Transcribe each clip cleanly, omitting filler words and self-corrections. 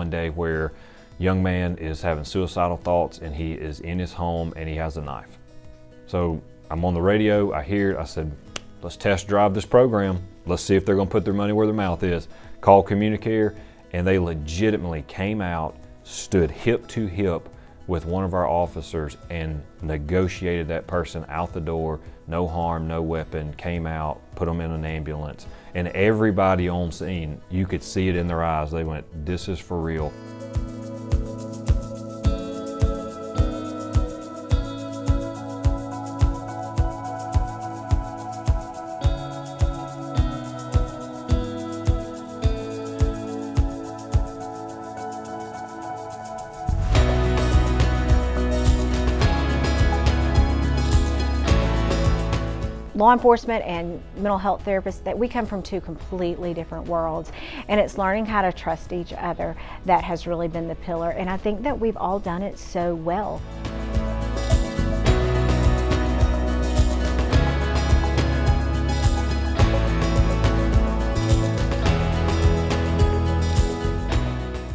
one day where young man is having suicidal thoughts and he is in his home and he has a knife. So I'm on the radio, I hear it, I said, let's test drive this program. Let's see if they're gonna put their money where their mouth is. Call Communicare, and they legitimately came out, stood hip to hip with one of our officers and negotiated that person out the door, no harm, no weapon, came out, put them in an ambulance. And everybody on scene, you could see it in their eyes. They went, this is for real. Law enforcement and mental health therapists, that we come from two completely different worlds, and it's learning how to trust each other that has really been the pillar, and I think that we've all done it so well.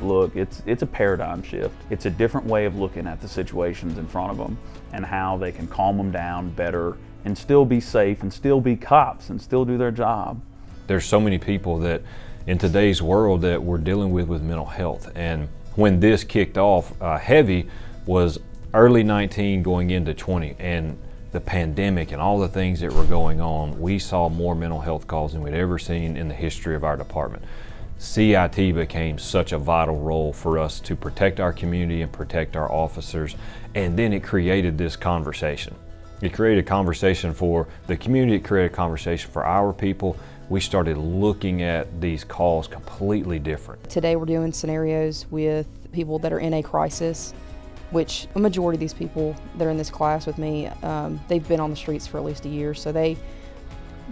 Look, it's a paradigm shift. It's a different way of looking at the situations in front of them and how they can calm them down better and still be safe and still be cops and still do their job. There's so many people that in today's world that we're dealing with mental health, and when this kicked off heavy was early 19 going into 20, and the pandemic and all the things that were going on, we saw more mental health calls than we'd ever seen in the history of our department. CIT became such a vital role for us to protect our community and protect our officers, and then it created this conversation. It created a conversation for the community, it created a conversation for our people. We started looking at these calls completely different. Today we're doing scenarios with people that are in a crisis, which a majority of these people that are in this class with me, they've been on the streets for at least a year, so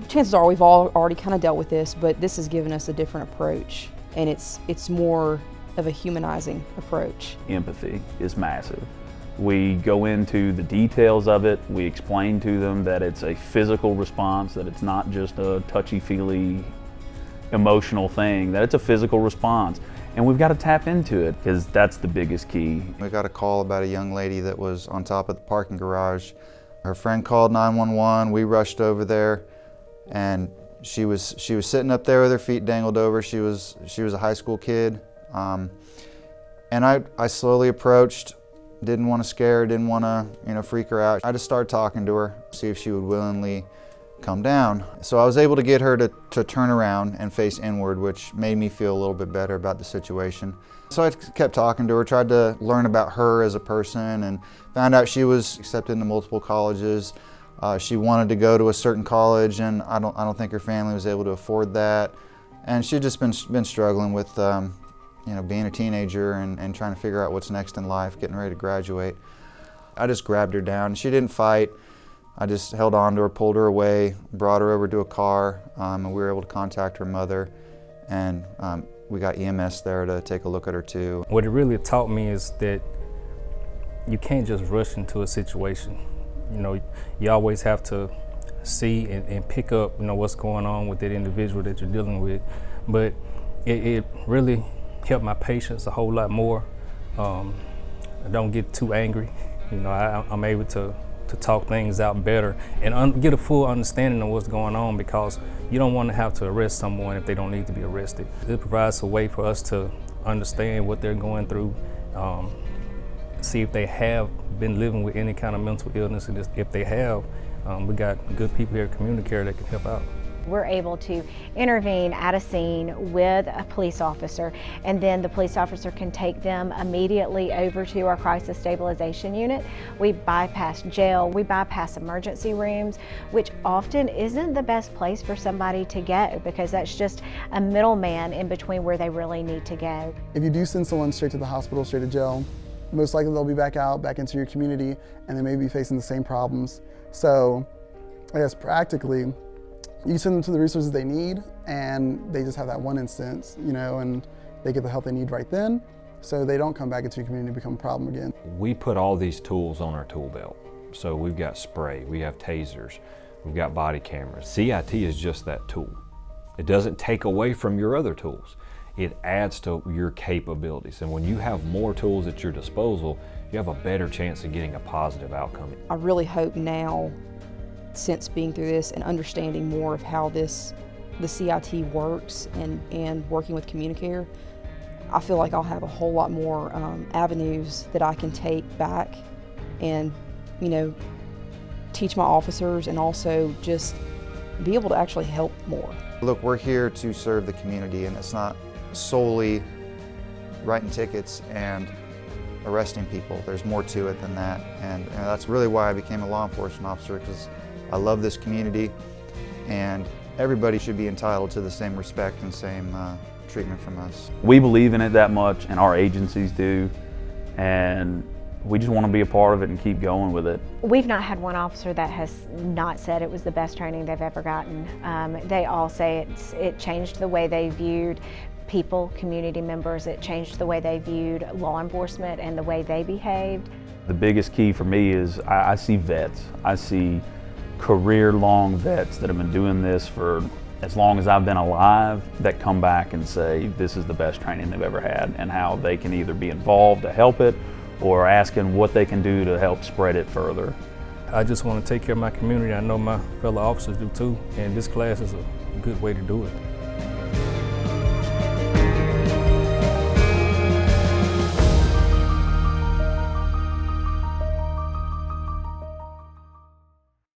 chances are we've all already kind of dealt with this, but this has given us a different approach, and it's more of a humanizing approach. Empathy is massive. We go into the details of it. We explain to them that it's a physical response, that it's not just a touchy-feely emotional thing, that it's a physical response. And we've got to tap into it because that's the biggest key. We got a call about a young lady that was on top of the parking garage. Her friend called 911, we rushed over there, and she was sitting up there with her feet dangled over. She was a high school kid. And I slowly approached. Didn't want to scare her, didn't want to freak her out. I just started talking to her, see if she would willingly come down. So I was able to get her to turn around and face inward, which made me feel a little bit better about the situation. So I kept talking to her, tried to learn about her as a person, and found out she was accepted into multiple colleges. She wanted to go to a certain college, and I don't think her family was able to afford that. And she'd just been struggling with being a teenager and trying to figure out what's next in life, getting ready to graduate. I just grabbed her down. She didn't fight. I just held on to her, pulled her away, brought her over to a car, and we were able to contact her mother, and we got EMS there to take a look at her too. What it really taught me is that you can't just rush into a situation. You always have to see and pick up, what's going on with that individual that you're dealing with. But it really helped my patience a whole lot more. I don't get too angry. I'm able to talk things out better and get a full understanding of what's going on, because you don't want to have to arrest someone if they don't need to be arrested. It provides a way for us to understand what they're going through, see if they have been living with any kind of mental illness, and if they have, we got good people here at Communicare that can help out. We're able to intervene at a scene with a police officer, and then the police officer can take them immediately over to our crisis stabilization unit. We bypass jail, we bypass emergency rooms, which often isn't the best place for somebody to go, because that's just a middleman in between where they really need to go. If you do send someone straight to the hospital, straight to jail, most likely they'll be back into your community, and they may be facing the same problems. So I guess practically, you send them to the resources they need, and they just have that one instance, and they get the help they need right then, so they don't come back into your community and become a problem again. We put all these tools on our tool belt. So we've got spray, we have tasers, we've got body cameras. CIT is just that tool. It doesn't take away from your other tools. it adds to your capabilities. And when you have more tools at your disposal, you have a better chance of getting a positive outcome. I really hope now, since being through this and understanding more of how the CIT works and working with Communicare, I feel like I'll have a whole lot more avenues that I can take back and, you know, teach my officers and also just be able to actually help more. Look, we're here to serve the community, and it's not solely writing tickets and arresting people. There's more to it than that, and that's really why I became a law enforcement officer, because I love this community, and everybody should be entitled to the same respect and same treatment from us. We believe in it that much, and our agencies do, and we just want to be a part of it and keep going with it. We've not had one officer that has not said it was the best training they've ever gotten. They all say it changed the way they viewed people, community members. It changed the way they viewed law enforcement and the way they behaved. The biggest key for me is I see vets. I see career-long vets that have been doing this for as long as I've been alive that come back and say this is the best training they've ever had, and how they can either be involved to help it or asking what they can do to help spread it further. I just want to take care of my community. I know my fellow officers do too, and this class is a good way to do it.